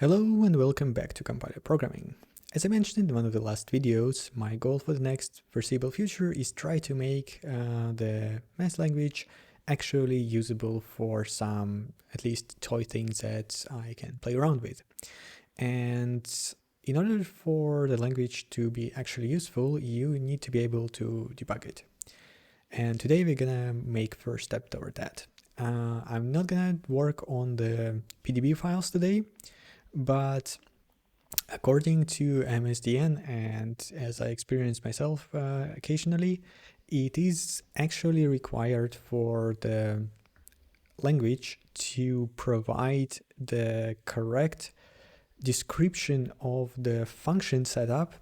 Hello and welcome back to Compiler Programming. As I mentioned in one of the last videos, my goal for the next foreseeable future is try to make the math language actually usable for some at least toy things that I can play around with. And in order for the language to be actually useful, you need to be able to debug it. And today we're gonna make first step toward that. I'm not gonna work on the PDB files today, but according to MSDN, and as I experience myself occasionally, it is actually required for the language to provide the correct description of the function setup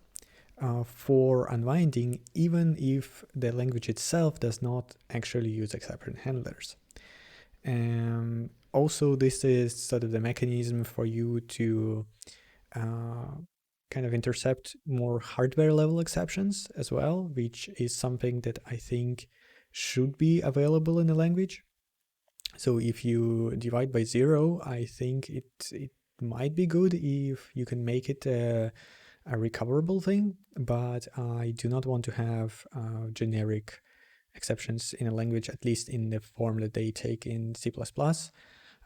for unwinding, even if the language itself does not actually use exception handlers. Also, this is sort of the mechanism for you to kind of intercept more hardware level exceptions as well, which is something that I think should be available in the language. So if you divide by 0, I think it might be good if you can make it a recoverable thing, but I do not want to have generic exceptions in a language, at least in the form that they take in C++.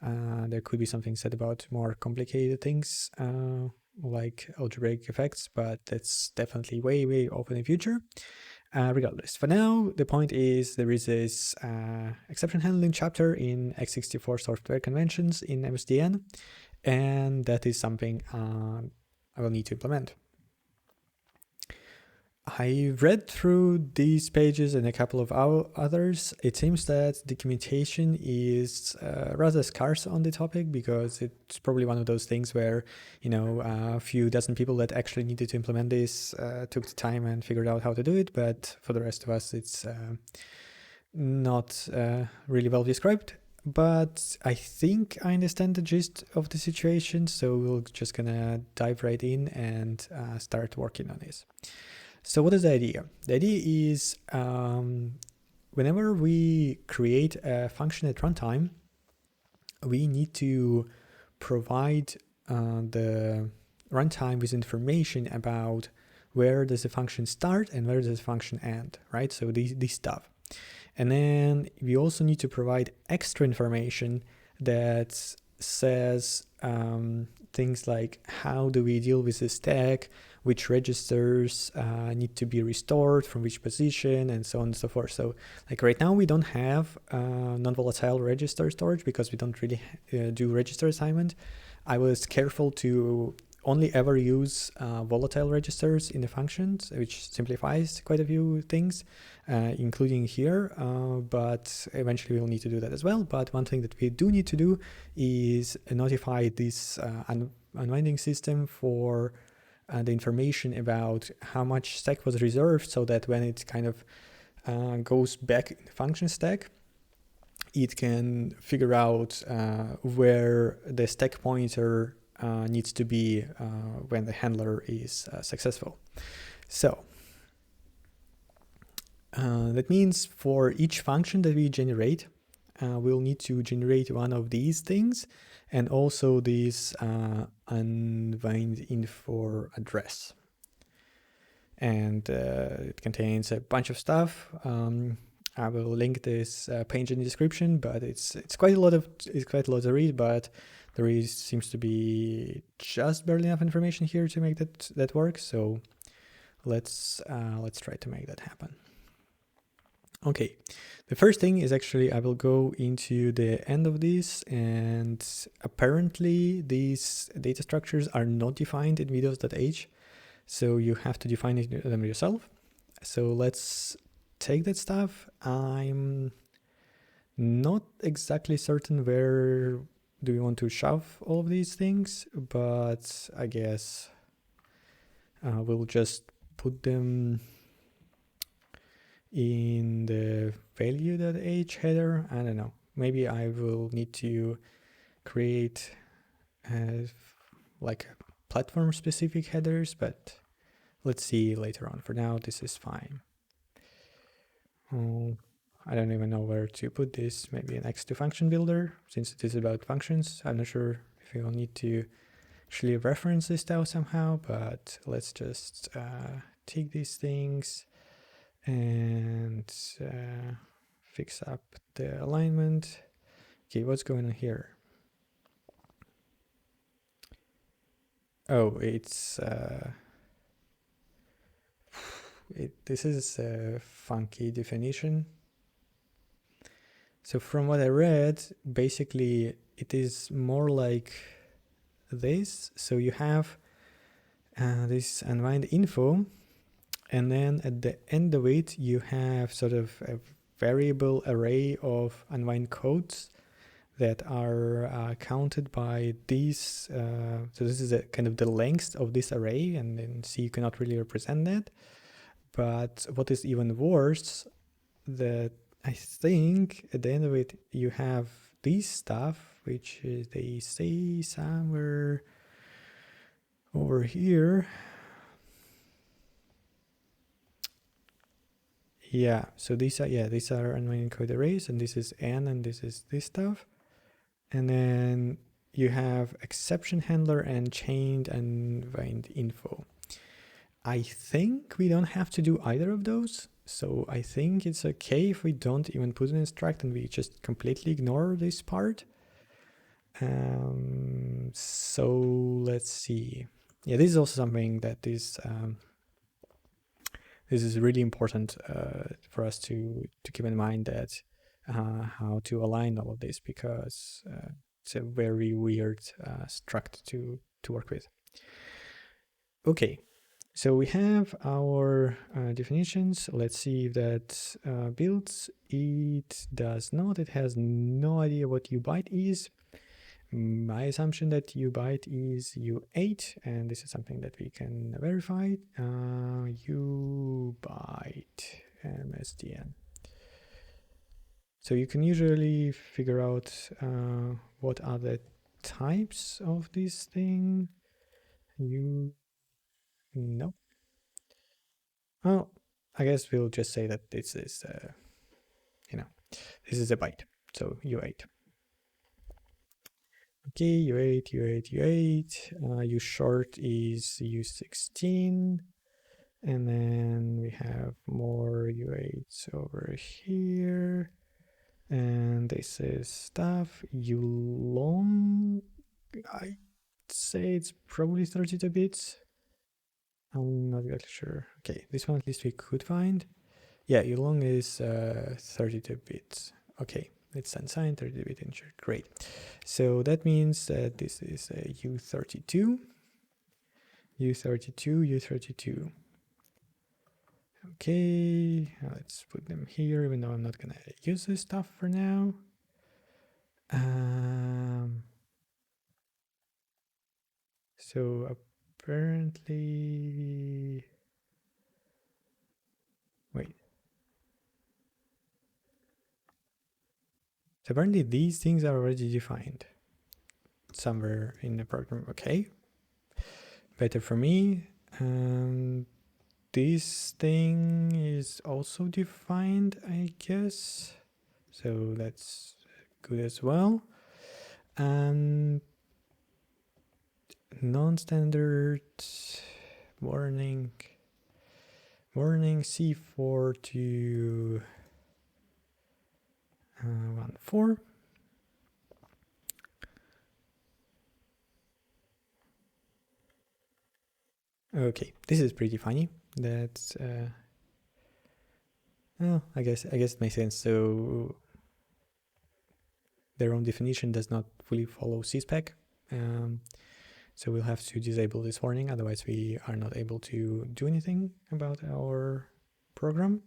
There could be something said about more complicated things like algebraic effects, but that's definitely way off in the future. Regardless, for now, the point is there is this exception handling chapter in x64 software conventions in MSDN, and that is something I will need to implement. I read through these pages and a couple of others. It seems that documentation is rather scarce on the topic, because it's probably one of those things where, a few dozen people that actually needed to implement this took the time and figured out how to do it. But for the rest of us, it's not really well described. But I think I understand the gist of the situation, so we're just gonna dive right in and start working on this. So what is the idea? The idea is whenever we create a function at runtime, we need to provide the runtime with information about where does the function start and where does the function end, right? So this stuff. And then we also need to provide extra information that says things like how do we deal with the stack, which registers need to be restored from which position, and so on and so forth. So like right now we don't have non-volatile register storage because we don't really do register assignment. I was careful to only ever use volatile registers in the functions, which simplifies quite a few things, including here, but eventually we'll need to do that as well. But one thing that we do need to do is notify this unwinding system for the information about how much stack was reserved, so that when it kind of goes back in the function stack, it can figure out where the stack pointer needs to be when the handler is successful. So that means for each function that we generate, we'll need to generate one of these things, and also this unwind info address. And it contains a bunch of stuff. I will link this page in the description, but it's quite a lot to read, but there seems to be just barely enough information here to make that work. So let's try to make that happen. Okay, the first thing is actually I will go into the end of this, and apparently these data structures are not defined in videos.h, so you have to define them yourself. So let's take that stuff. I'm not exactly certain where do we want to shove all of these things, but I guess we'll just put them in the value.h header. I don't know, maybe I will need to create like platform specific headers, but let's see later on. For now, this is fine. I don't even know where to put this. Maybe next to function builder, since it is about functions. I'm not sure if you will need to actually reference this stuff somehow, but let's just take these things and fix up the alignment. Okay, what's going on here? Oh, it's this is a funky definition. So from what I read, basically it is more like this. So you have this unwind info, and then at the end of it, you have sort of a variable array of unwind codes that are counted by these. So this is a kind of the length of this array, and then C you cannot really represent that. But what is even worse, that I think at the end of it, you have this stuff, which is, they say somewhere over here. Yeah, so these are unwinding code arrays, and this is N, and this is this stuff. And then you have exception handler and chained unwind info. I think we don't have to do either of those. So I think it's okay if we don't even put an instruct and we just completely ignore this part. So let's see. Yeah, this is also something that is this is really important for us to keep in mind, that how to align all of this, because it's a very weird struct to work with. Okay, so we have our definitions. Let's see if that builds. It does not. It has no idea what ubyte is. My assumption that ubyte is U8, and this is something that we can verify. Ubyte MSDN. So you can usually figure out what are the types of this thing. No. Oh, I guess we'll just say that this is, this is a byte. So U8. Okay, U8, U8, U8. U short is U16. And then we have more U8s over here. And this is stuff. U long, I'd say it's probably 32 bits. I'm not exactly sure. Okay, this one at least we could find. Yeah, U long is 32 bits. Okay, it's unsigned 32-bit integer. Great. So that means that this is a U32. U32, U32. Okay, let's put them here, even though I'm not gonna use this stuff for now. So apparently, wait. So apparently these things are already defined somewhere in the program. Okay, better for me. This thing is also defined, I guess. So that's good as well. Non-standard warning C4 to 1.4. Okay, this is pretty funny. That's well, I guess it makes sense. So their own definition does not fully follow CSpec. So we'll have to disable this warning, otherwise we are not able to do anything about our program.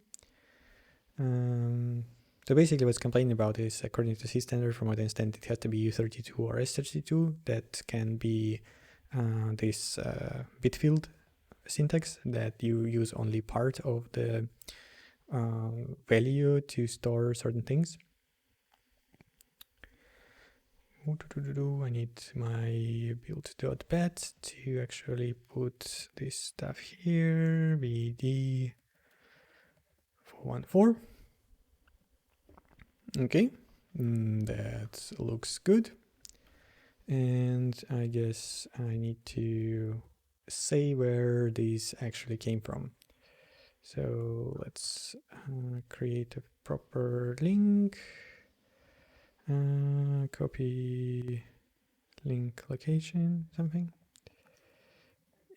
So basically what's complaining about is, according to C standard, from what I understand, it has to be U32 or S32. That can be this bit field syntax, that you use only part of the value to store certain things. I need my build.bat to actually put this stuff here, BD 414. Okay, that looks good. And I guess I need to say where these actually came from. So let's create a proper link, copy link location, something.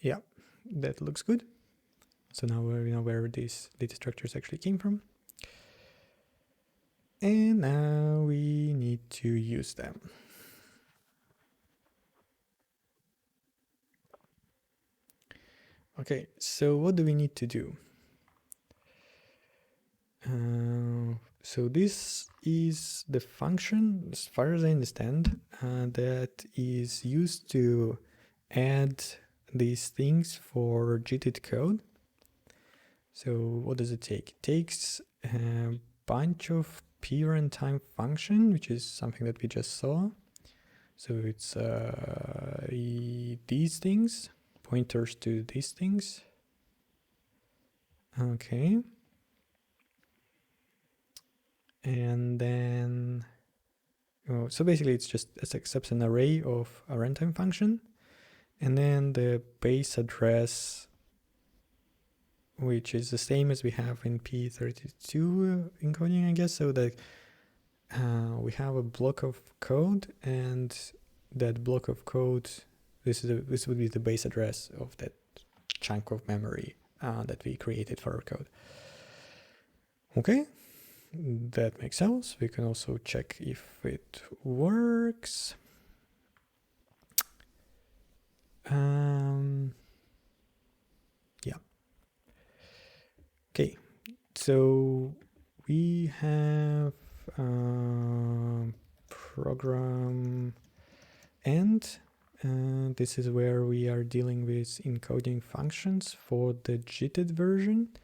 Yeah, that looks good. So now we know where these data structures actually came from. And now we need to use them. Okay, so what do we need to do? So this is the function, as far as I understand, that is used to add these things for JIT code. So what does it take? It takes a bunch of runtime function, which is something that we just saw. So it's these things, pointers to these things. Okay. And then, so basically it accepts an array of a runtime function, and then the base address, which is the same as we have in P32 encoding, I guess. So that we have a block of code, and that block of code, this would be the base address of that chunk of memory that we created for our code. Okay. That makes sense. We can also check if it works. Yeah. Okay. So we have program end. This is where we are dealing with encoding functions for the JIT version.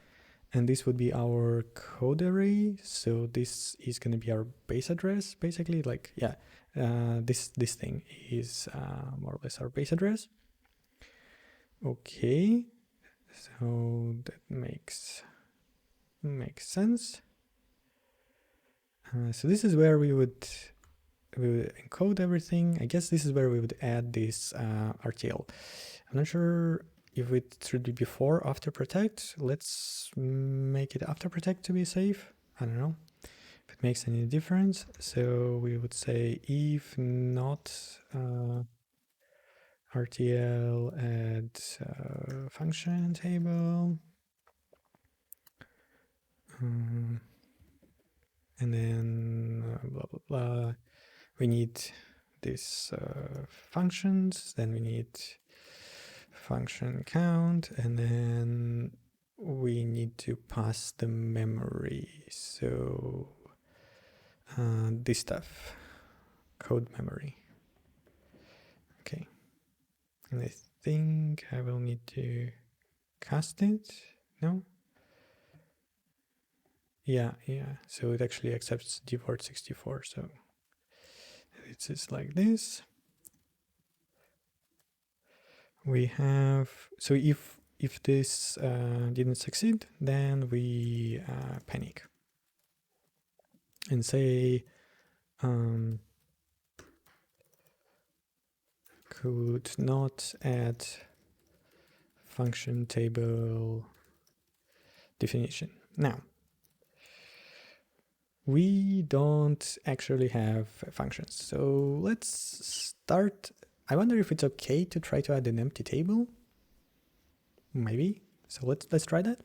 And this would be our code array. So this is going to be our base address, basically. Like, yeah, this thing is more or less our base address. Okay, so that makes sense. So this is where we would encode everything. I guess this is where we would add this RTL. I'm not sure if it should be before or after protect. Let's make it after protect to be safe. I don't know if it makes any difference. So we would say if not RTL add function table. And then blah, blah, blah. We need these functions. Then we need function count, and then we need to pass the memory. So this stuff, code memory. Okay. And I think I will need to cast it. No? Yeah. So it actually accepts default 64. So it's just like this. We have, so if this didn't succeed, then we panic and say could not add function table definition. Now, we don't actually have functions. So let's start. I wonder if it's okay to try to add an empty table. Maybe. So let's try that.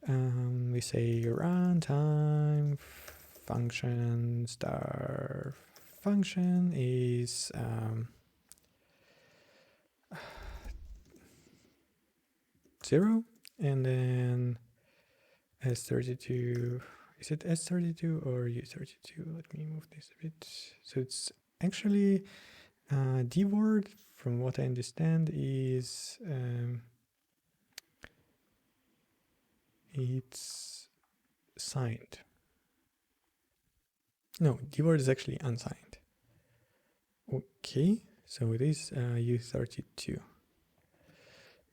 We say runtime function star function is 0, and then S32. Is it S32 or U32? Let me move this a bit. So it's actually dword, from what I understand, is it's signed. No, dword is actually unsigned. Okay, so it is U32.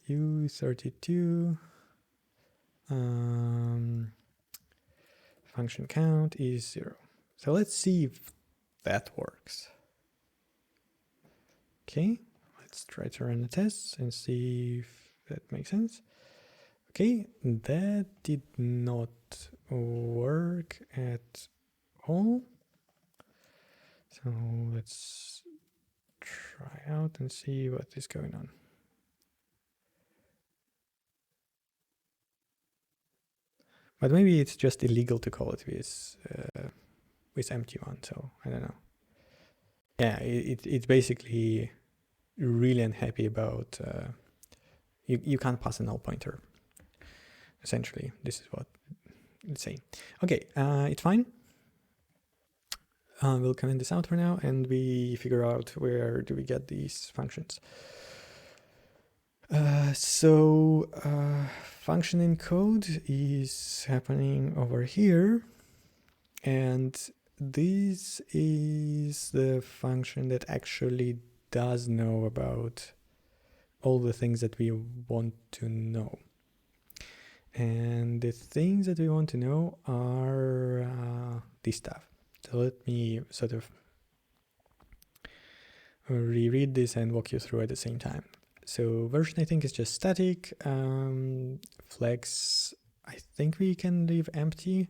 U32 function count is 0. So let's see if that works. Okay, let's try to run the tests and see if that makes sense. Okay, that did not work at all. So let's try out and see what is going on. But maybe it's just illegal to call it with empty one, so I don't know. Yeah, it's basically really unhappy about you can't pass a null pointer. Essentially, this is what it's saying. Okay, it's fine. We'll comment this out for now, and we figure out where do we get these functions. Function in code is happening over here, and this is the function that actually does know about all the things that we want to know. And the things that we want to know are this stuff. So let me sort of reread this and walk you through at the same time. So version, I think, is just static. Flex, I think we can leave empty.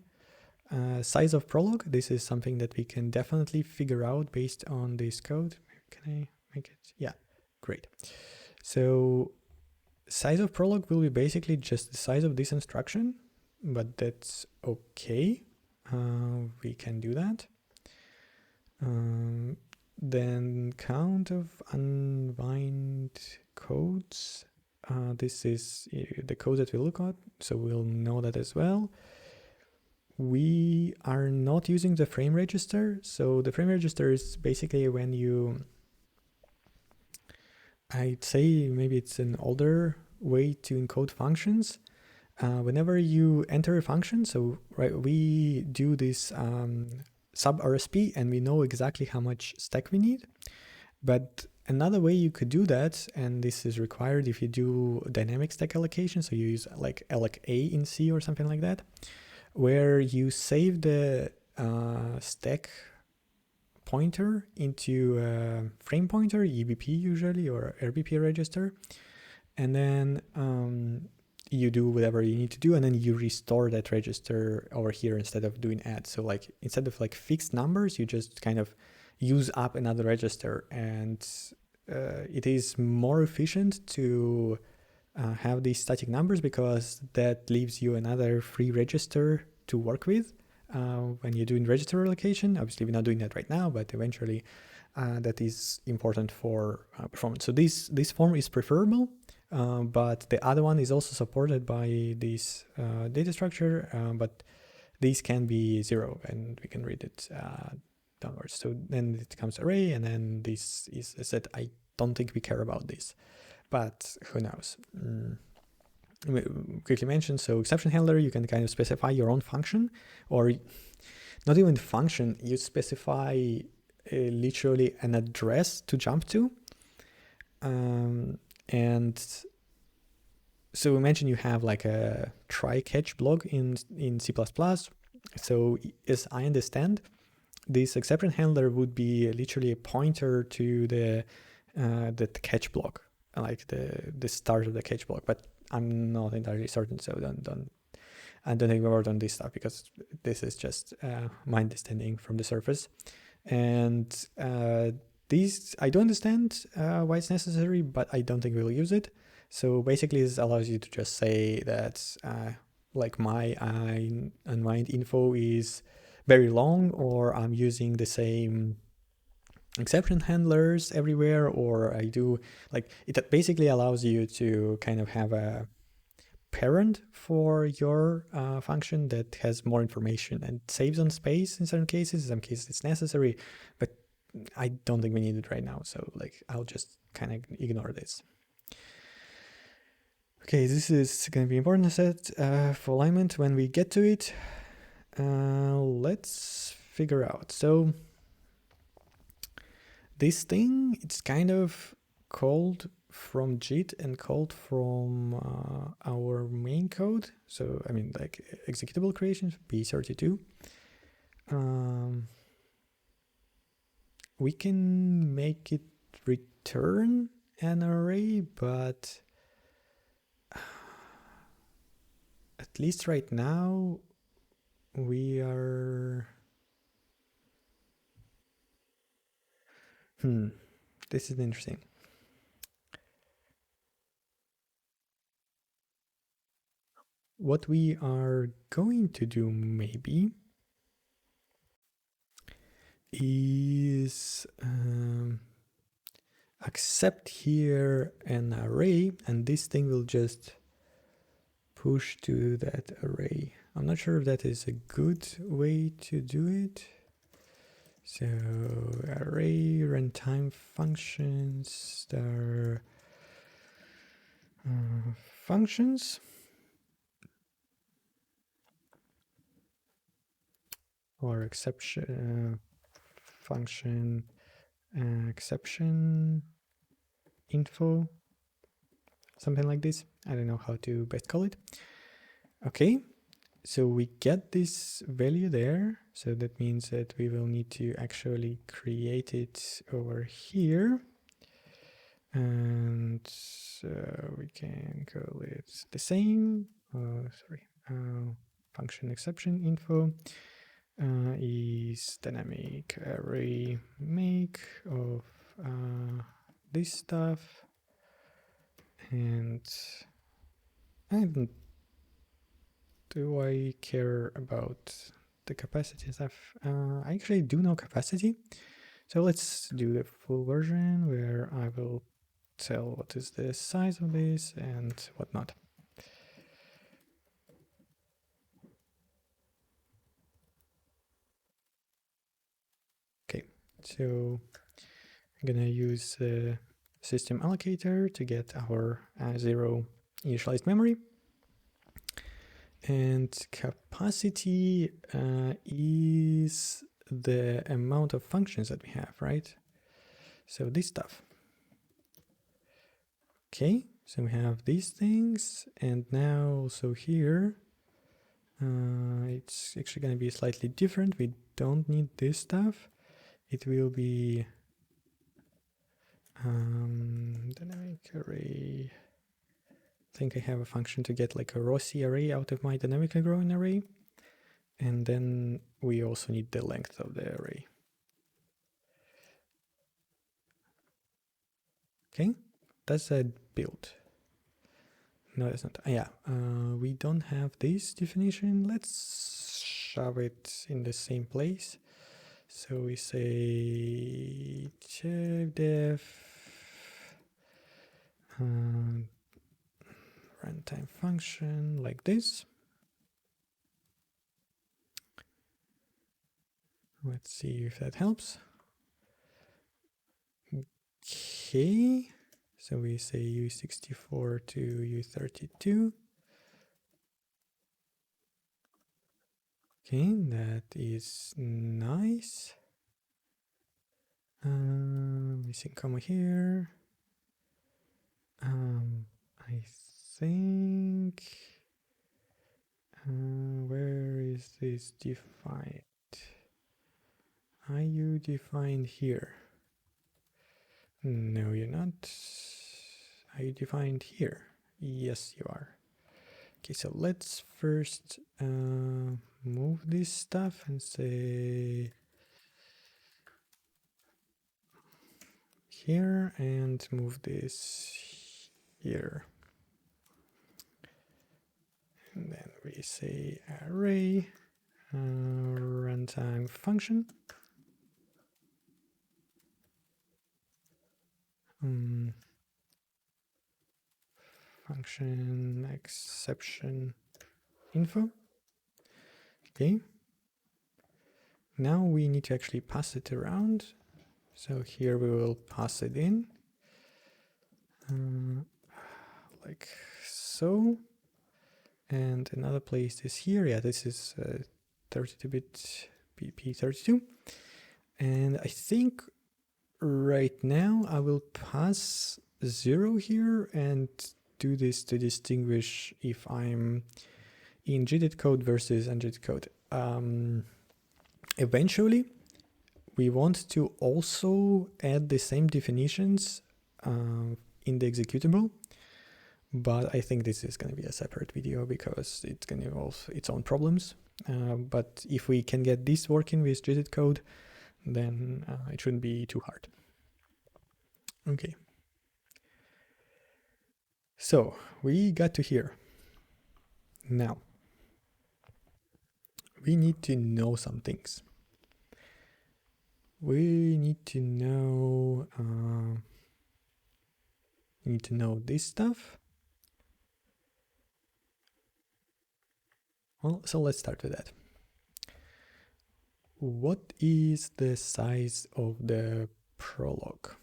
Size of prolog, this is something that we can definitely figure out based on this code. Can I make it? Yeah, great. So size of prolog will be basically just the size of this instruction, but that's okay. We can do that. Then count of unwind codes. This is the code that we look at, so we'll know that as well. We are not using the frame register. So the frame register is basically when you, I'd say maybe it's an older way to encode functions. Whenever you enter a function, so right, we do this sub RSP and we know exactly how much stack we need. But another way you could do that, and this is required if you do dynamic stack allocation, so you use like alloc A in C or something like that, where you save the stack pointer into a frame pointer, EBP usually, or RBP register, and then you do whatever you need to do, and then you restore that register over here instead of doing add. So like instead of like fixed numbers, you just kind of use up another register, and it is more efficient to have these static numbers because that leaves you another free register to work with when you're doing register allocation. Obviously, we're not doing that right now, but eventually that is important for performance. So this form is preferable. But the other one is also supported by this data structure, but these can be 0 and we can read it downwards. So then it becomes array, and then this is a set. I don't think we care about this, but who knows? Quickly mention, so exception handler, you can kind of specify your own function, or not even function, you specify literally an address to jump to. And so we mentioned you have like a try catch block in C++. So as I understand, this exception handler would be literally a pointer to the catch block, like the start of the catch block. But I'm not entirely certain, so I don't think we worked on this stuff because this is just my understanding from the surface. And these, I don't understand why it's necessary, but I don't think we'll use it. So basically this allows you to just say that like my unwind info is very long, or I'm using the same exception handlers everywhere, or I do like it basically allows you to kind of have a parent for your function that has more information and saves on space in certain cases. In some cases it's necessary, but I don't think we need it right now. So like I'll just kind of ignore this. Okay, this is going to be important set for alignment when we get to it. Let's figure out. So this thing, it's kind of called from JIT and called from our main code. So, I mean, like executable creation, B32. We can make it return an array, but at least right now we are... This is interesting. What we are going to do maybe is accept here an array, and this thing will just push to that array. I'm not sure if that is a good way to do it. So array runtime functions star functions. Or exception function exception info, something like this. I don't know how to best call it. Okay, so we get this value there. So that means that we will need to actually create it over here. And we can call it the same. Function exception info. Is dynamic array make of this stuff, and do I care about the capacity stuff? I actually do know capacity, so let's do the full version where I will tell what is the size of this and whatnot. Okay, so I'm gonna use the system allocator to get our 0 initialized memory. And capacity is the amount of functions that we have, right? So this stuff. Okay, so we have these things, and now also here, it's actually going to be slightly different. We don't need this stuff. It will be dynamic array. I think I have a function to get like a Rossi array out of my dynamically growing array. And then we also need the length of the array. Okay, that's a build. No, it's not. Yeah, we don't have this definition. Let's shove it in the same place. So we say def runtime function like this. Let's see if that helps. Okay, so we say U64 to U32. Okay, that is nice. Missing comma here. I think where is this defined? Are you defined here? No, you're not. Are you defined here? Yes, you are. Okay, so let's first move this stuff and say here, and move this here. And then we say array runtime function. Function exception info. Okay. Now we need to actually pass it around. So here we will pass it in like so. And another place is here. Yeah, this is 32-bit PP32. And I think right now I will pass 0 here and do this to distinguish if I'm in JIT code versus unJIT code. Eventually, we want to also add the same definitions in the executable, but I think this is going to be a separate video because it's going to involve its own problems. But if we can get this working with JIT code, then it shouldn't be too hard. Okay. So we got to here. Now, we need to know some things. We need to know this stuff. Well, so let's start with that. What is the size of the prologue?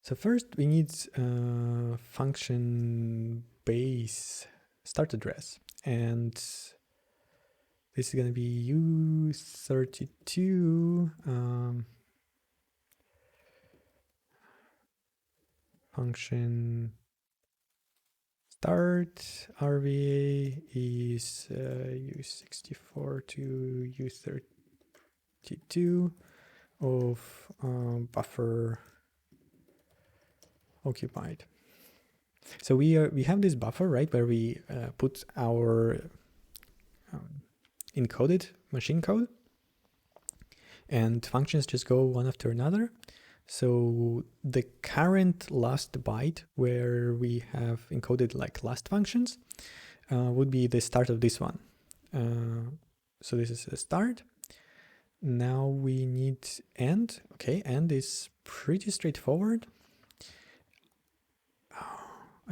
So first we need function base start address, and this is going to be U32 function start RVA is U64 to U32 of buffer occupied. So we have this buffer, right, where we put our encoded machine code, and functions just go one after another. So the current last byte where we have encoded like last functions would be the start of this one. So this is a start. Now we need end. Okay, end is pretty straightforward.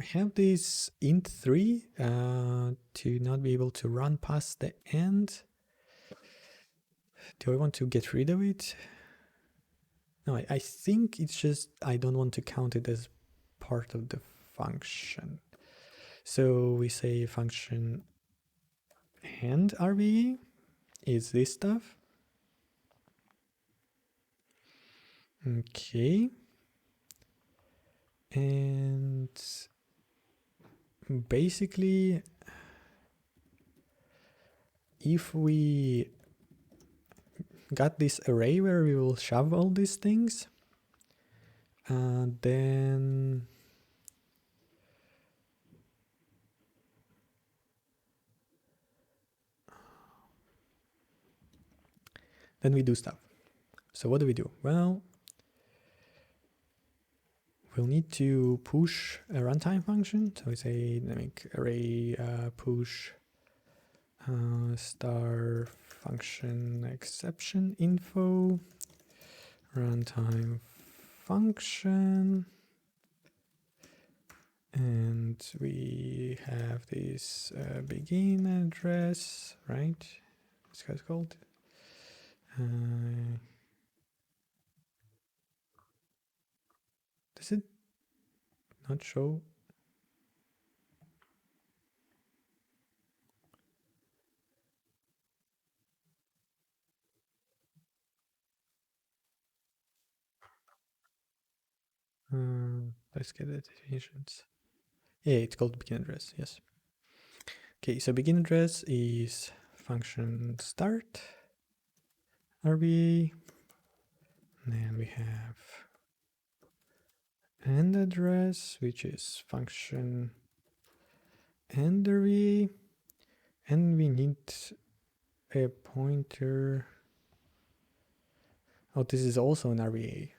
I have this int3 to not be able to run past the end. Do I want to get rid of it? No, I think it's just I don't want to count it as part of the function. So we say function end RVA is this stuff. Okay. And basically, if we got this array where we will shove all these things, then we do stuff. So what do we do? Well, we'll need to push a runtime function. So we say dynamic array push star function exception info runtime function, and we have this begin address, right? This guy's called. Does it not show? Let's get the definitions. Yeah, it's called begin address, yes. Okay, so begin address is function start RVA. Then we have end address, which is function end RVA. And we need a pointer. Oh, this is also an RVA.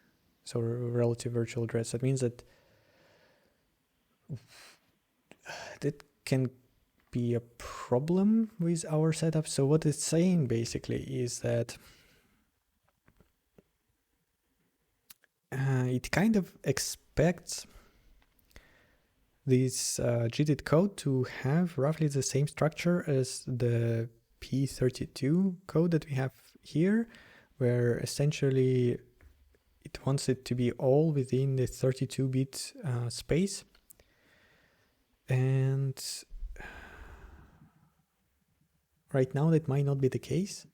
So relative virtual address. That means that can be a problem with our setup. So what it's saying basically is that it kind of expects this JIT code to have roughly the same structure as the P32 code that we have here, where essentially it wants it to be all within the 32-bit space. And right now that might not be the case.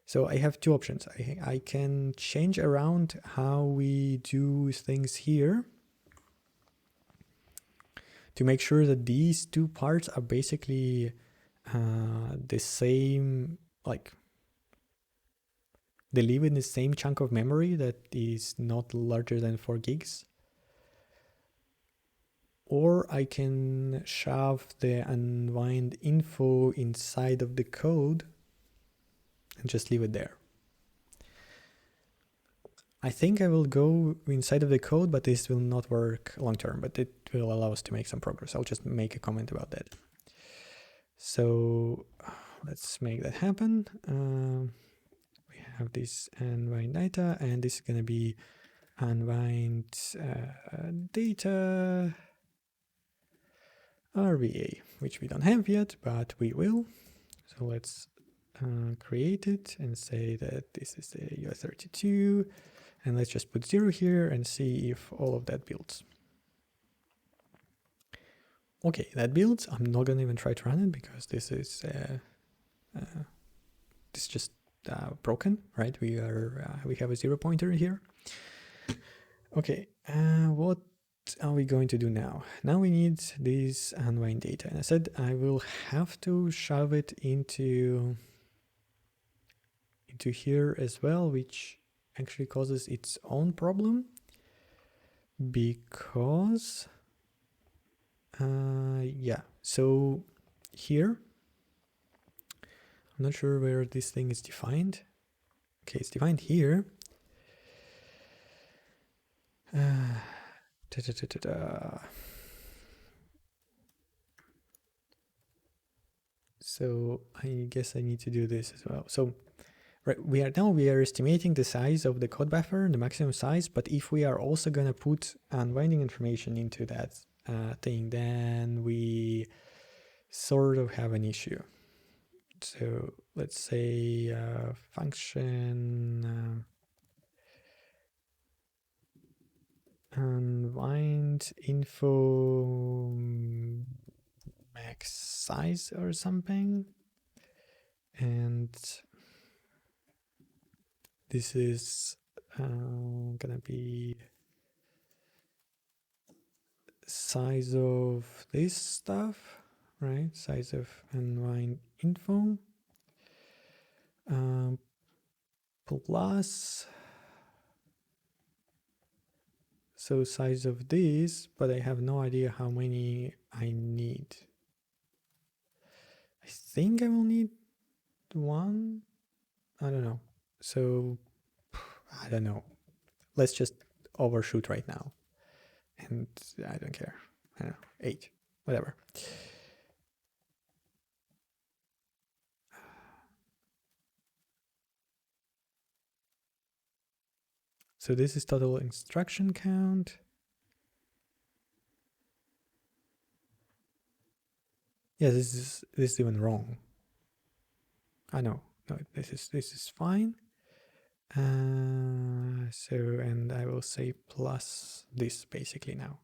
So I have two options. I can change around how we do things here to make sure that these two parts are basically the same, like they live in the same chunk of memory that is not larger than 4 gigs. Or I can shove the unwind info inside of the code and just leave it there. I think I will go inside of the code, but this will not work long term, but it will allow us to make some progress. I'll just make a comment about that. So let's make that happen. We have this unwind data, and this is going to be unwind data RVA, which we don't have yet, but we will. So let's create it and say that this is the US32, and let's just put 0 here and see if all of that builds. Okay, that builds. I'm not gonna even try to run it because this is just broken, right? We have a 0 pointer here. Okay, what are we going to do now? Now we need this unwind data, and I said I will have to shove it into here as well, which actually causes its own problem because yeah, so here I'm not sure where this thing is defined. Okay, it's defined here. So I guess I need to do this as well. So right, we are estimating the size of the code buffer, the maximum size, but if we are also going to put unwinding information into that thing, then we sort of have an issue. So let's say function unwind info max size or something, and this is gonna be size of this stuff, right? Size of unwind info plus so size of this, but I have no idea how many I need. I think I will need 1. I don't know. So I don't know. Let's just overshoot right now. And I don't care. I don't know. 8, whatever. So this is total instruction count. Yeah, this is even wrong. I know. No, this is fine. So, and I will say plus this basically now.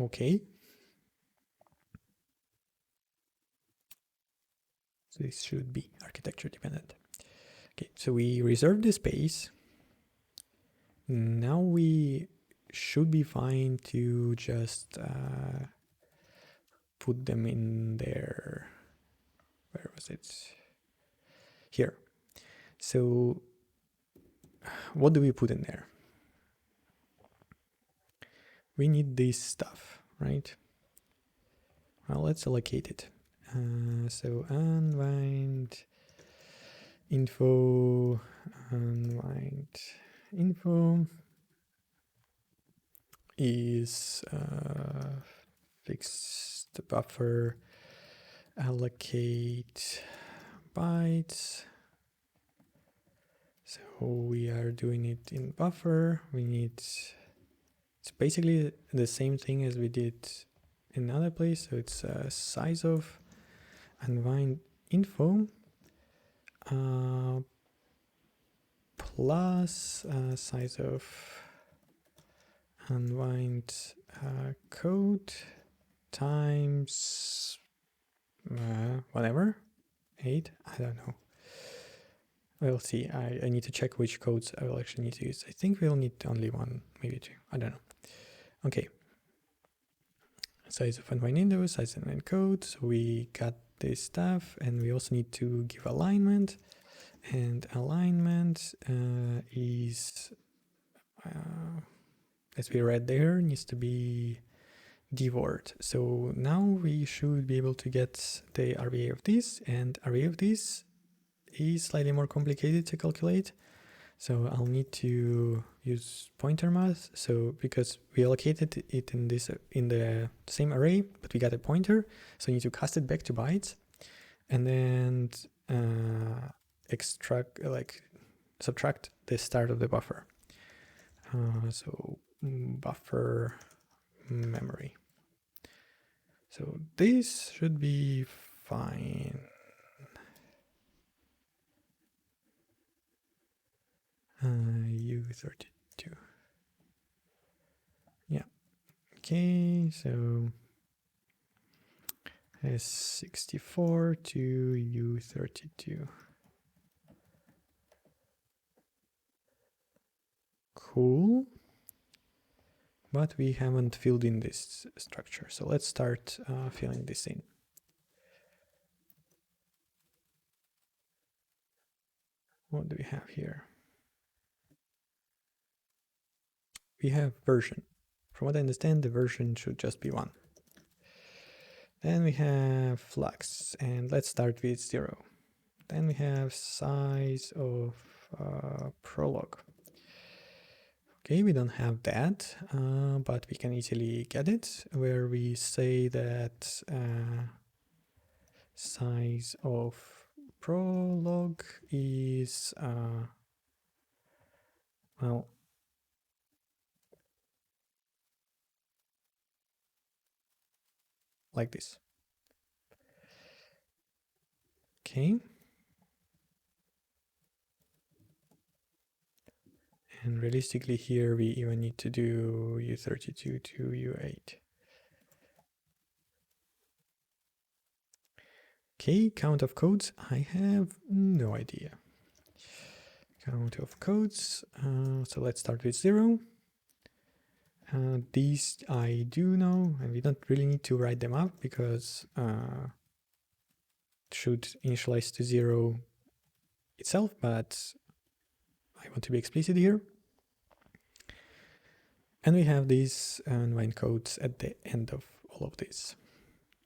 Okay. So this should be architecture dependent. Okay, so we reserve the space. Now we should be fine to just put them in there. Where was it? Here. So what do we put in there? We need this stuff, right? Well, let's allocate it. So unwind info, unwind info is fix the buffer, allocate bytes. So we are doing it in buffer. We need, it's basically the same thing as we did in another place. So it's size of unwind info plus size of unwind code times whatever, 8, I don't know. We'll see. I need to check which codes I will actually need to use. I think we'll need only 1, maybe 2, I don't know. Okay. size of unwind window, size of unwind code. So we got this stuff, and we also need to give alignment, and alignment is, as we read there, needs to be dword. So now we should be able to get the RVA of this, and RVA of this is slightly more complicated to calculate. So I'll need to use pointer math. So because we allocated it in the same array, but we got a pointer, so we need to cast it back to bytes, and then subtract the start of the buffer. So buffer memory. So this should be fine. U32. Yeah. Okay, so S64 to U32. Cool. But we haven't filled in this structure. So let's start filling this in. What do we have here? We have version. From what I understand, the version should just be 1. Then we have flux, and let's start with 0. Then we have size of prologue. Okay, we don't have that, but we can easily get it, where we say that size of prologue is, well, like this. Okay. And realistically here, we even need to do U32 to U8. Okay, count of codes. I have no idea. Count of codes. So let's start with 0. These I do know, and we don't really need to write them up because it should initialize to 0 itself, but I want to be explicit here. And we have these unwind codes at the end of all of this.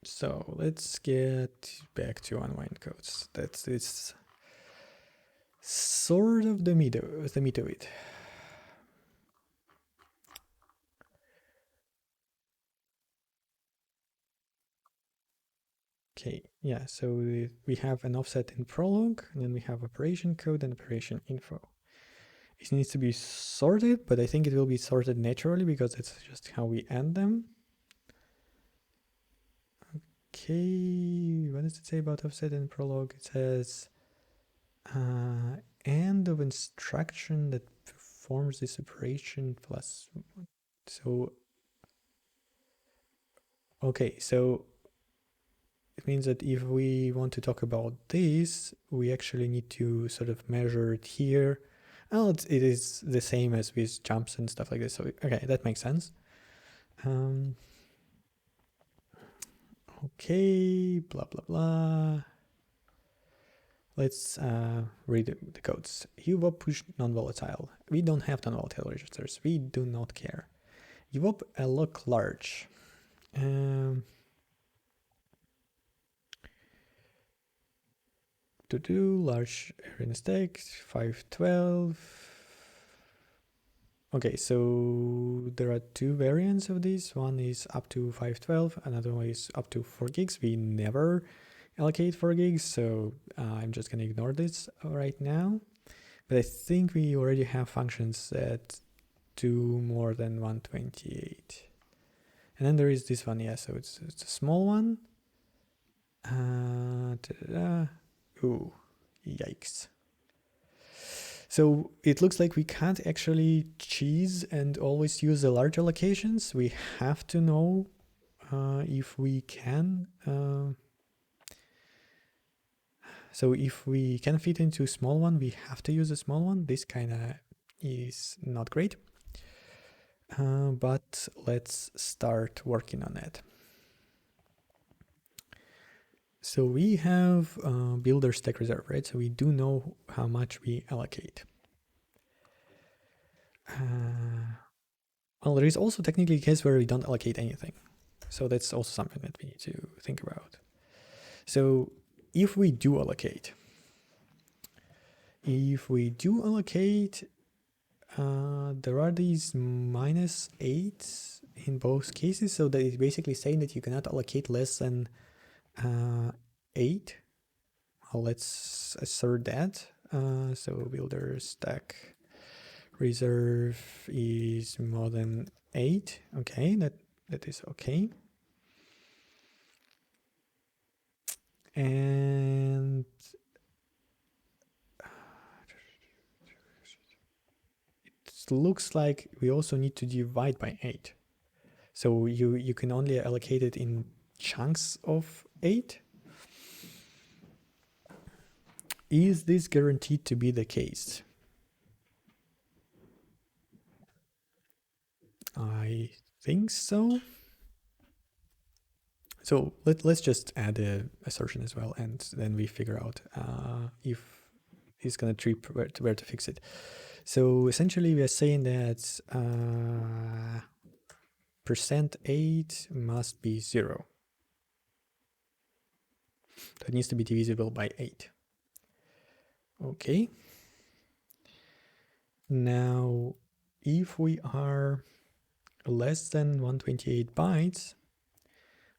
So let's get back to unwind codes. It's sort of the meat of it. Okay, yeah, so we have an offset in prologue, and then we have operation code and operation info. It needs to be sorted, but I think it will be sorted naturally because it's just how we end them. Okay, what does it say about offset in prologue? It says end of instruction that performs this operation plus. So, okay, so it means that if we want to talk about this, we actually need to sort of measure it here. Well, it is the same as with jumps and stuff like this. So, okay, that makes sense. Okay, blah, blah, blah. Let's read the codes. UOP push non-volatile. We don't have non-volatile registers. We do not care. UOP alloc large. To do large array in stack 512. Okay, so there are 2 variants of this. One is up to 512, another one is up to 4 gigs. We never allocate 4 gigs, so I'm just gonna ignore this right now. But I think we already have functions that do more than 128. And then there is this one, yeah, so it's a small one. Ooh, yikes. So it looks like we can't actually cheese and always use the large allocations. We have to know if we can. So if we can fit into a small one, we have to use a small one. This kind of is not great. But let's start working on it. So we have builder stack reserve, right? So we do know how much we allocate. Well, there is also technically a case where we don't allocate anything. So that's also something that we need to think about. So if we do allocate, there are these -8s in both cases. So that is basically saying that you cannot allocate less than 8. Well, let's assert that. So builder stack reserve is more than 8. Okay, that is okay. And it looks like we also need to divide by 8. So you can only allocate it in chunks of 8. Is this guaranteed to be the case? I think so. So let's just add an assertion as well, and then we figure out if he's gonna trip where to fix it. So essentially we are saying that %8 must be 0. That needs to be divisible by 8. Okay. Now, if we are less than 128 bytes,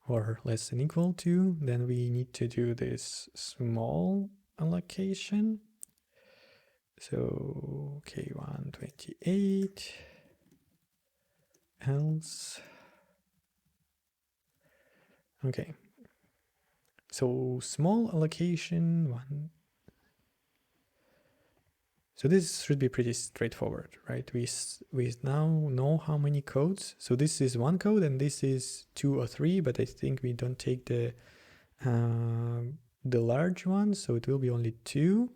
or less than equal to, then we need to do this small allocation. So, okay, 128, else. Okay. So small allocation 1. So this should be pretty straightforward, right? We now know how many codes. So this is 1 code and this is 2 or 3, but I think we don't take the large one, so it will be only 2.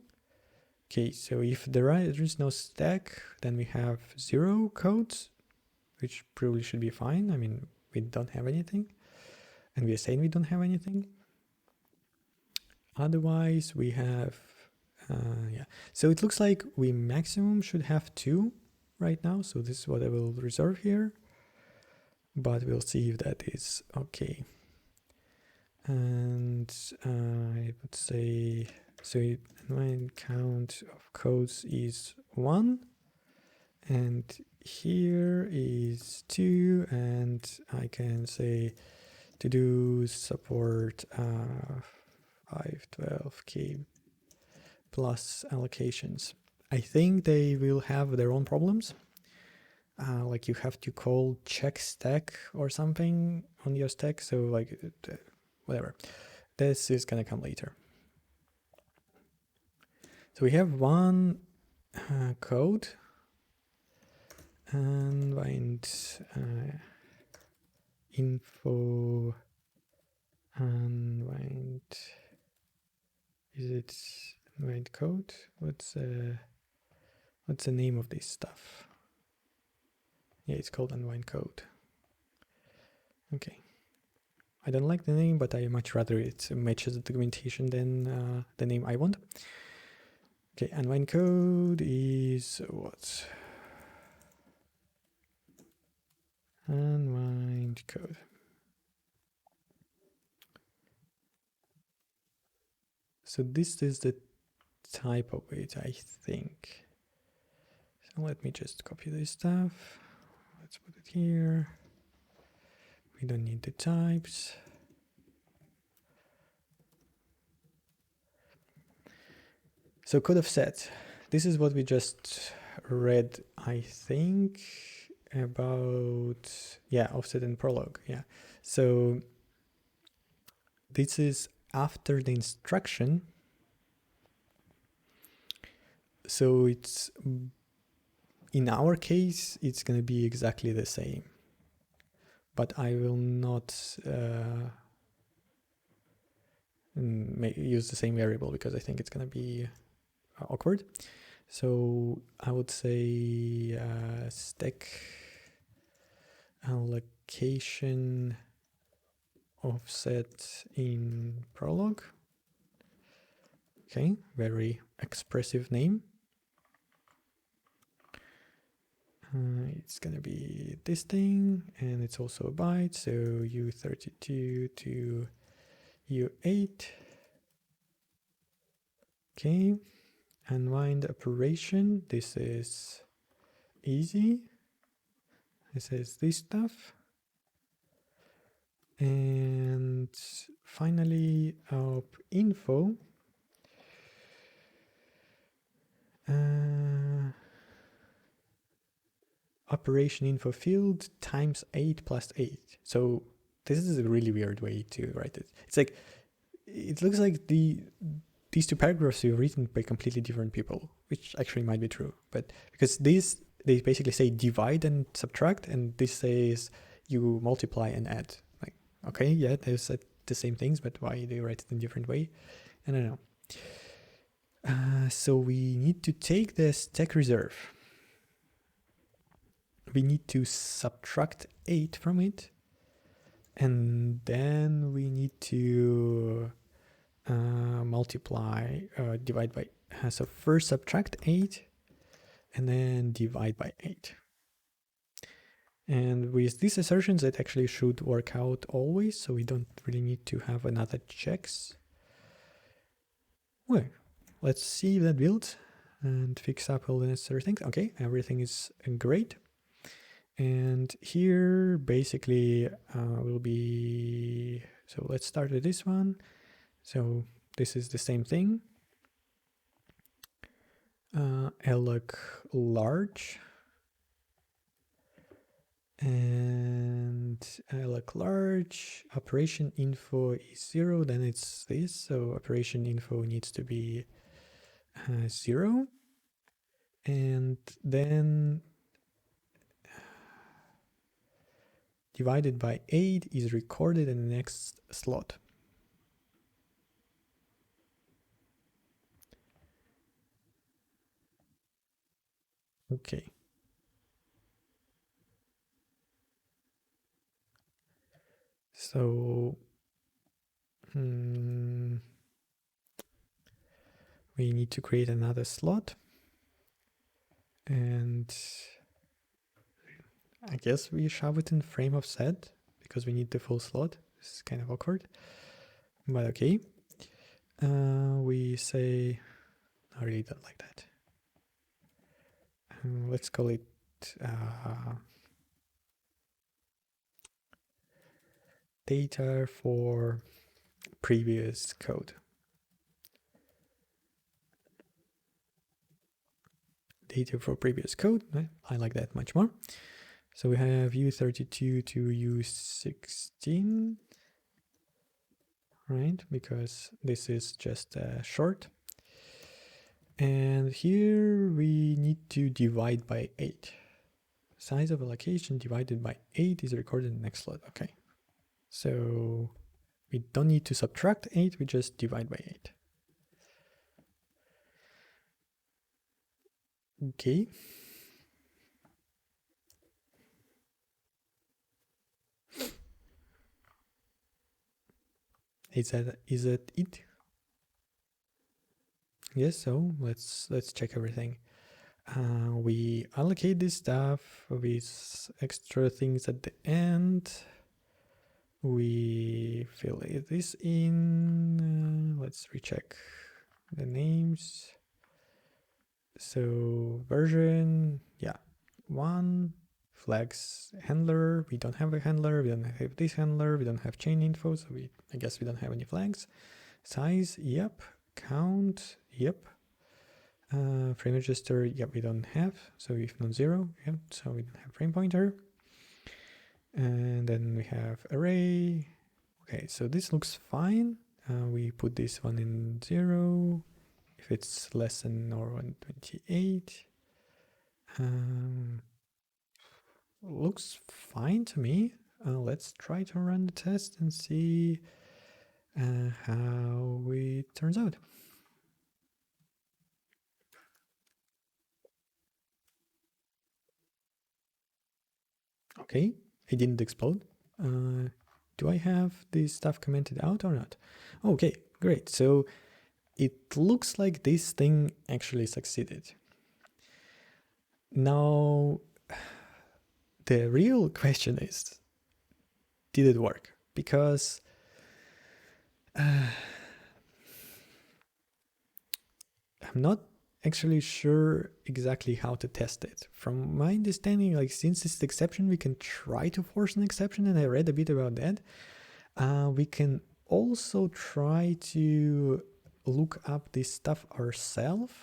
Okay, so if there is no stack, then we have 0 codes, which probably should be fine. I mean, we don't have anything, and we are saying we don't have anything. Otherwise, we have yeah, so it looks like we maximum should have 2 right now. So this is what I will reserve here, but we'll see if that is okay. And I would say, so my count of codes is 1, and here is 2, and I can say to do support 512k plus allocations. I think they will have their own problems. Like you have to call check stack or something on your stack. So like whatever. This is gonna come later. So we have one code, unwind info, unwind. Is it unwind code? What's the name of this stuff? Yeah, it's called unwind code. Okay. I don't like the name, but I much rather it matches the documentation than the name I want. Okay, unwind code is what? Unwind code. So this is the type of it, I think. So let me just copy this stuff. Let's put it here. We don't need the types. So code offset. This is what we just read, I think, about, yeah, offset and prologue. Yeah. So this is after the instruction. So it's, in our case, it's going to be exactly the same. But I will not use the same variable because I think it's going to be awkward. So I would say stack allocation offset in Prolog. Okay, very expressive name. It's gonna be this thing, and it's also a byte, so U32 to U8. Okay, unwind operation. This is easy. This is this stuff. And finally, op info. Operation info field times 8 plus 8. So this is a really weird way to write it. It's like, it looks like these two paragraphs are written by completely different people, which actually might be true. But because these, they basically say divide and subtract, and this says you multiply and add. Like, okay, yeah, they said the same things, but why do you write it in a different way? I don't know. So we need to take the stack reserve. We need to subtract 8 from it, and then we need to multiply, divide by, so first subtract 8 and then divide by 8. And with these assertions, it actually should work out always, so we don't really need to have another checks. Well, let's see if that builds and fix up all the necessary things. Okay, everything is great. And here basically will be, so let's start with this one. So this is the same thing. Alloc large, and alloc large, operation info is 0, then it's this, so operation info needs to be 0, and then divided by 8 is recorded in the next slot. Okay. So we need to create another slot, and I guess we shove it in frame of set because we need the full slot. This is kind of awkward, but okay. We say, I really don't like that. Let's call it data for previous code. Data for previous code. I like that much more. So we have U32 to U16, right? Because this is just short. And here we need to divide by 8. Size of allocation divided by 8 is recorded in the next slot. Okay. So we don't need to subtract 8, we just divide by 8. Okay. Is that it? Yes, so let's check everything. We allocate this stuff with extra things at the end. We fill this in. Let's recheck the names. So version, yeah, 1. Flags handler, we don't have a handler, we don't have this handler, we don't have chain info, so I guess we don't have any flags. Size, yep. Count, yep. Frame register, yep, we don't have, so if not 0, yep, so we don't have frame pointer. And then we have array. Okay, so this looks fine. We put this one in 0 if it's less than or 128. Looks fine to me. Let's try to run the test and see how it turns out. Okay, it didn't explode. Do I have this stuff commented out or not? Okay, great. So it looks like this thing actually succeeded. Now, the real question is, did it work? Because I'm not actually sure exactly how to test it. From my understanding, like since it's the exception, we can try to force an exception, and I read a bit about that. We can also try to look up this stuff ourselves.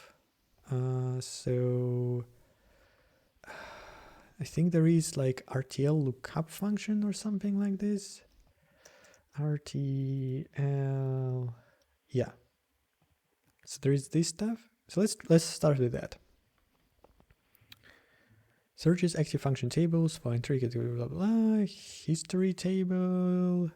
So I think there is like Rtl Lookup function or something like this. RTL, yeah. So there is this stuff. So let's start with that. Searches active function tables, find tree category, blah blah. History table.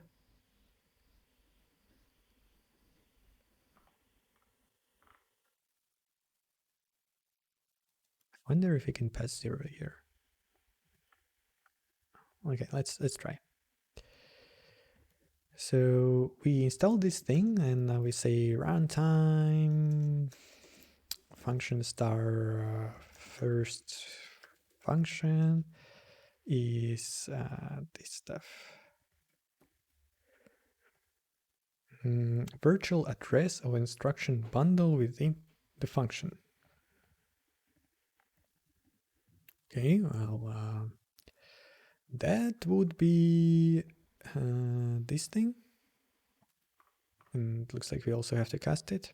I wonder if we can pass 0 here. Okay, let's try. So we install this thing, and now we say runtime function star first function is this stuff. Virtual address of instruction bundle within the function. Okay, well, that would be this thing. And it looks like we also have to cast it.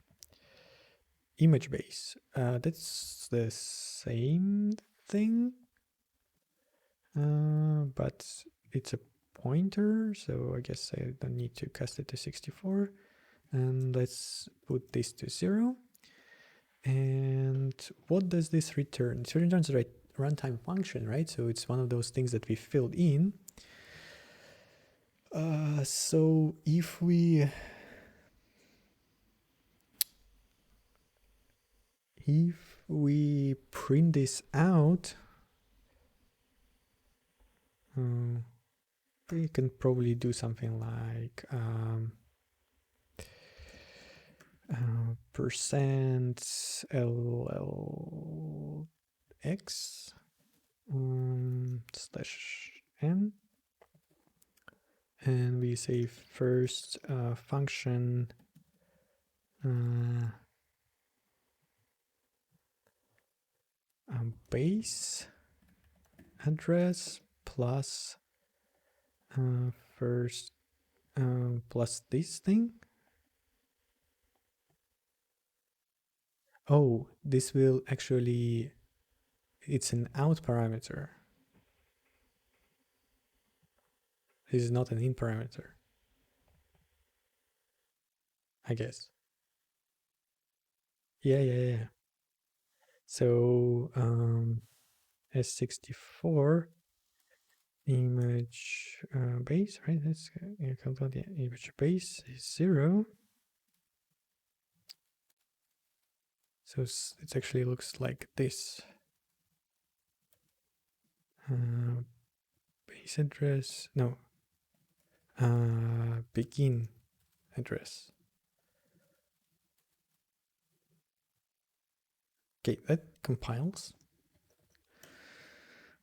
Image base. That's the same thing, but it's a pointer, so I guess I don't need to cast it to 64. And let's put this to 0. And what does this return? It returns a runtime function, right? So it's one of those things that we filled in. So if we print this out, we can probably do something like percent LLX /n, and we say first function base address plus first plus this thing. Oh, this will actually, it's an out parameter. This is not an in parameter, I guess. Yeah. So S64 image base, right? Let's calculate the image base is 0. So it actually looks like this. Base address, no. Begin address. Okay, that compiles.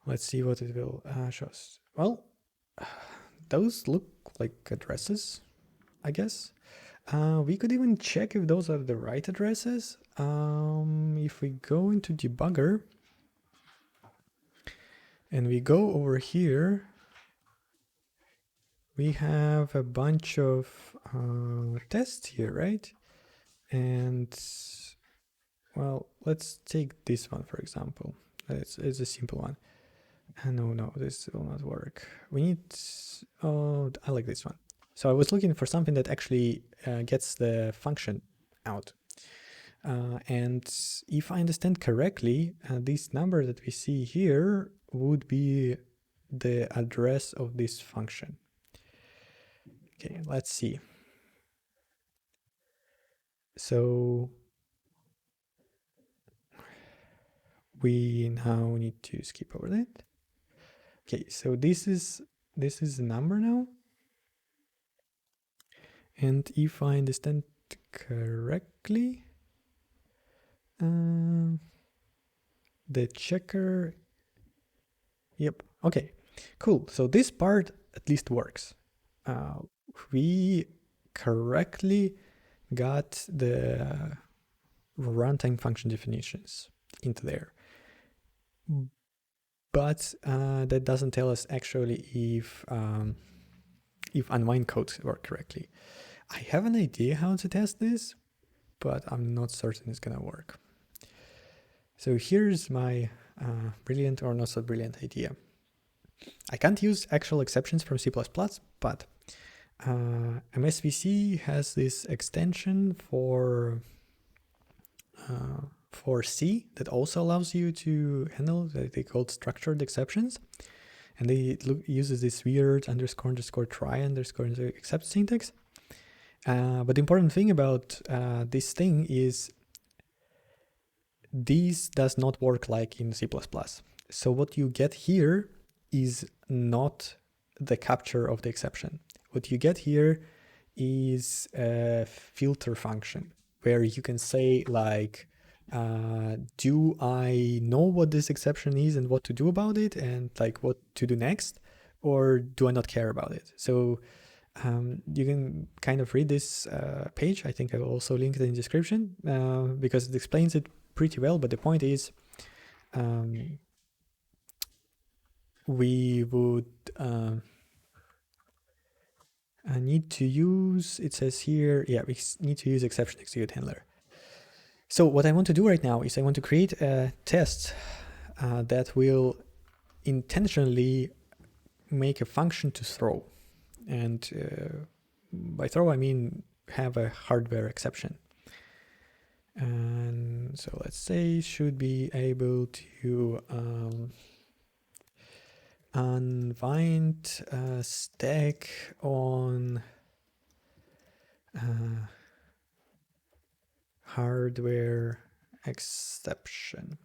Let's see what it will show us. Well, those look like addresses, I guess. We could even check if those are the right addresses. If we go into debugger and we go over here, we have a bunch of tests here, right? And well, let's take this one, for example. It's a simple one. No, this will not work. We need, oh, I like this one. So I was looking for something that actually gets the function out. And if I understand correctly, this number that we see here would be the address of this function. Okay, let's see. So we now need to skip over that. Okay, so this is the number now. And if I understand correctly, the checker, yep, okay, cool. So this part at least works. We correctly got the runtime function definitions into there. But that doesn't tell us actually if unwind codes work correctly. I have an idea how to test this, but I'm not certain it's gonna work. So here's my brilliant or not so brilliant idea. I can't use actual exceptions from C++, but MSVC has this extension for C that also allows you to handle that they call structured exceptions. And they uses this weird __ try _ except syntax. But the important thing about this thing is this does not work like in C++. So what you get here is not the capture of the exception. What you get here is a filter function where you can say like, do I know what this exception is and what to do about it and like what to do next, or do I not care about it? So you can kind of read this page. I think I will also link it in the description because it explains it pretty well. But the point is, we would need to use, it says here, yeah, we need to use exception execute handler. So what I want to do right now is I want to create a test that will intentionally make a function to throw. And by throw, I mean have a hardware exception. And so let's say should be able to unwind stack on hardware exception.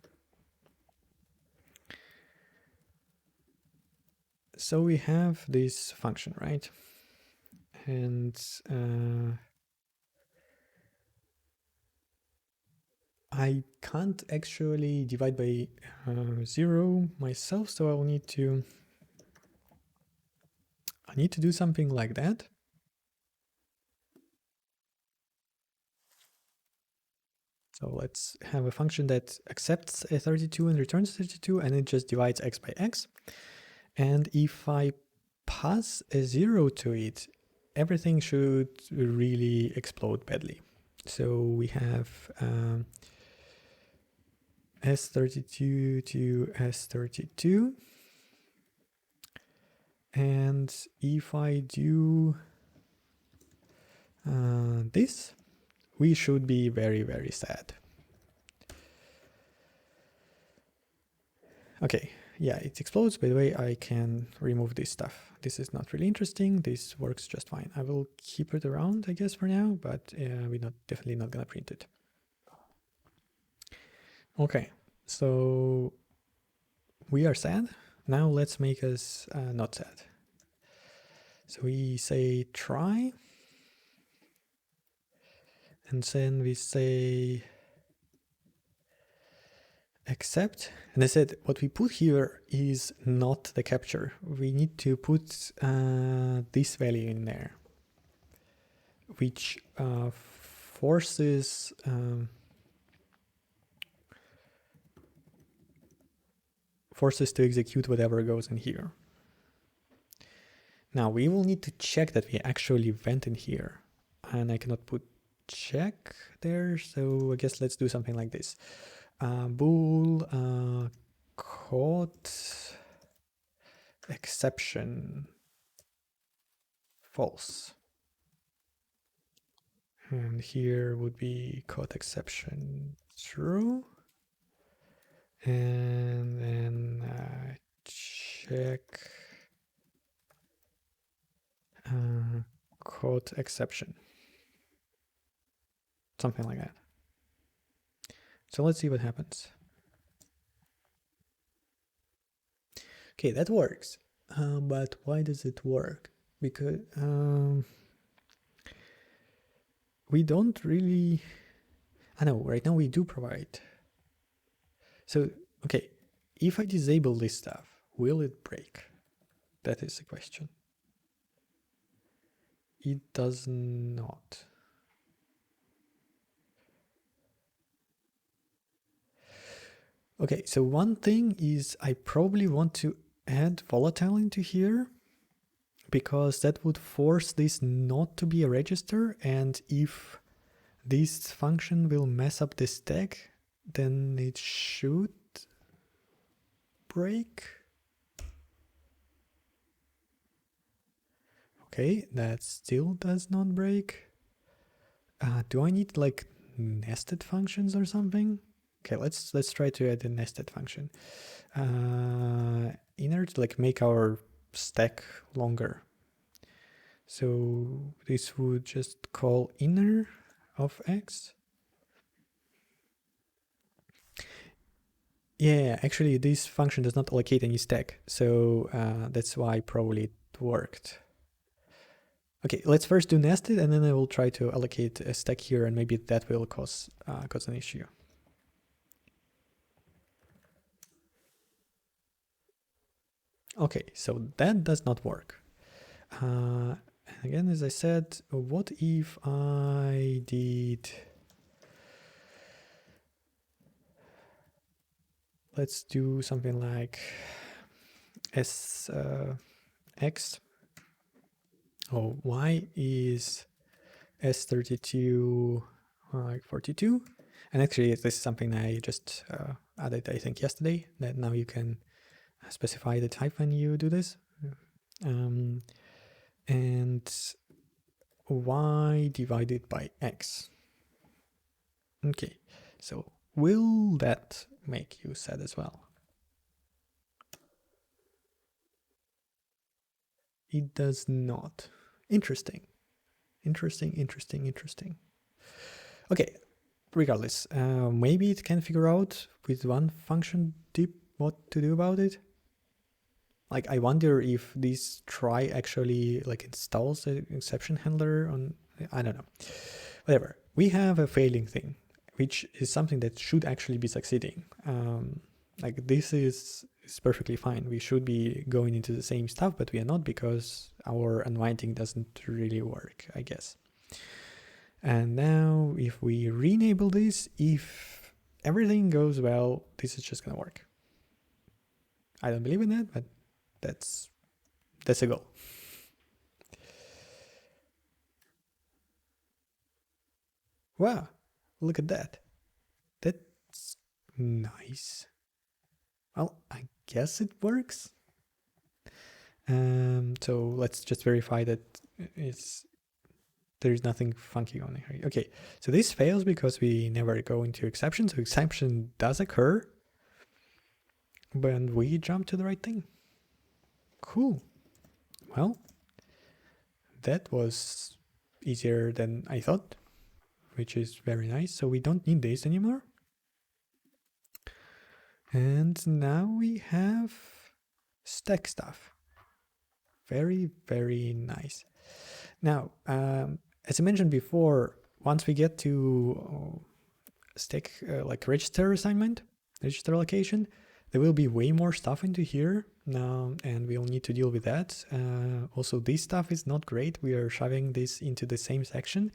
So we have this function, right? And I can't actually divide by 0 myself, so I'll need to do something like that. So let's have a function that accepts a 32 and returns 32, and it just divides x by x. And if I pass a 0 to it, everything should really explode badly. So we have S32 to S32. And if I do this, we should be very, very sad. Okay, yeah, it explodes. By the way, I can remove this stuff. This is not really interesting. This works just fine. I will keep it around, I guess, for now, but we're definitely not gonna print it. Okay, so we are sad. Now let's make us not sad. So we say try, and then we say accept. And I said what we put here is not the capture. We need to put this value in there, which forces to execute whatever goes in here. Now we will need to check that we actually went in here, and I cannot put check there, so I guess let's do something like this. Bool caught exception false, and here would be caught exception true, and then check caught exception, something like that. So let's see what happens. Okay, that works. But why does it work? Because we don't really, I know right now we do provide. So, okay, if I disable this stuff, will it break? That is the question. It does not. Okay, so one thing is I probably want to add volatile into here, because that would force this not to be a register, and if this function will mess up the stack, then it should break. Okay, that still does not break. Do I need like nested functions or something? Okay, let's try to add a nested function. Inner to like make our stack longer. So this would just call inner of x. Yeah, actually this function does not allocate any stack, so that's why probably it worked. Okay, let's first do nested, and then I will try to allocate a stack here, and maybe that will cause an issue. Okay, so that does not work. Again, as I said, what if I did... Let's do something like s x. Oh, y is s32 like 42. And actually, this is something I just added, I think, yesterday, that now you can specify the type when you do this. And y divided by x. Okay, so will that make you sad as well? It does not. Interesting. Interesting. Okay, regardless, maybe it can figure out with one function deep what to do about it. Like, I wonder if this try actually like installs the exception handler on, I don't know. Whatever. We have a failing thing, which is something that should actually be succeeding. Like, this is perfectly fine. We should be going into the same stuff, but we are not, because our unwinding doesn't really work, I guess. And now if we re-enable this, if everything goes well, this is just gonna work. I don't believe in that, but that's a goal. Wow, look at that. That's nice. Well, I guess it works. So let's just verify that there's nothing funky on here. Okay, so this fails because we never go into exception. So exception does occur, but we jump to the right thing. Cool. Well, that was easier than I thought, which is very nice. So we don't need this anymore. And now we have stack stuff. Very, very nice. Now, as I mentioned before, once we get to stack like register assignment, register allocation, there will be way more stuff into here now, and we'll need to deal with that. Also, this stuff is not great. We are shoving this into the same section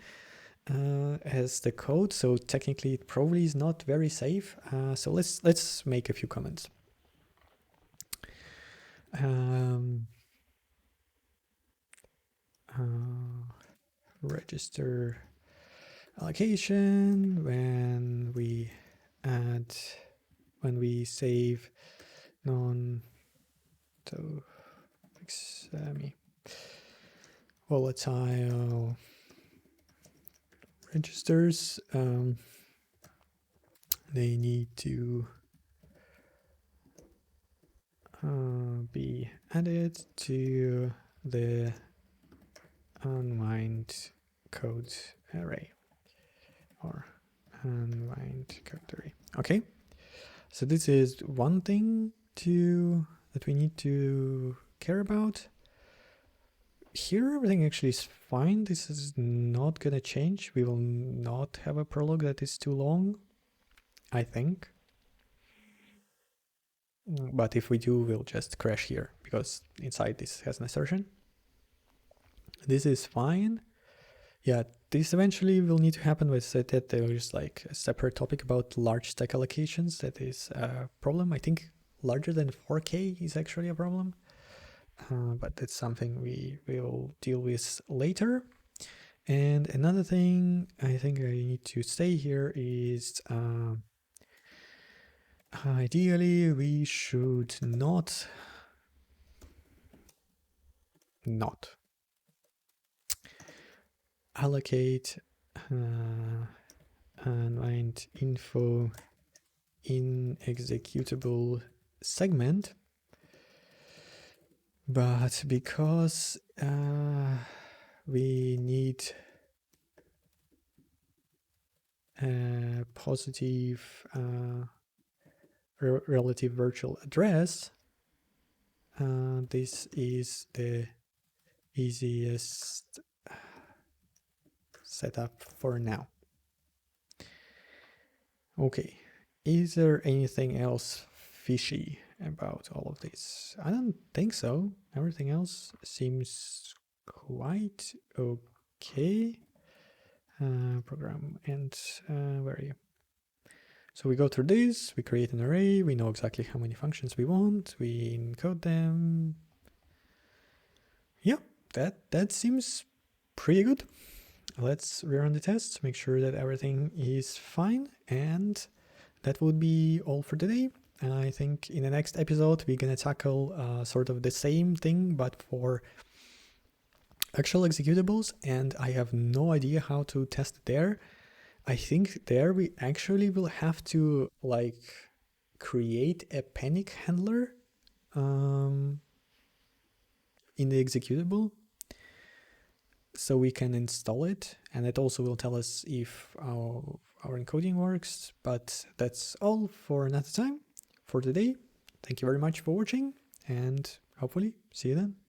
as the code, so technically it probably is not very safe. So let's make a few comments. Register allocation when we save volatile registers, they need to be added to the unwind code array or unwind code array. Okay, so this is one thing that we need to care about. here everything actually is fine. This is not gonna change. We will not have a prologue that is too long, I think. But if we do, we'll just crash here because inside this has an assertion. This is fine. Yeah, this eventually will need to happen, but said that there is like a separate topic about large stack allocations. That is a problem. I think larger than 4K is actually a problem, but that's something we will deal with later. And another thing I think I need to say here is ideally we should not allocate unwind info in executable segment, but because we need a positive relative virtual address, this is the easiest setup for now. Okay, is there anything else fishy about all of this? I don't think so. Everything else seems quite okay. Program and where are you? So we go through this, we create an array, we know exactly how many functions we want, we encode them. Yeah, that seems pretty good. Let's rerun the tests, make sure that everything is fine, and that would be all for today. And I think in the next episode we're gonna tackle sort of the same thing but for actual executables, and I have no idea how to test it there. I think there we actually will have to like create a panic handler in the executable so we can install it, and it also will tell us if our encoding works. But that's all for another time for today. Thank you very much for watching, and hopefully see you then.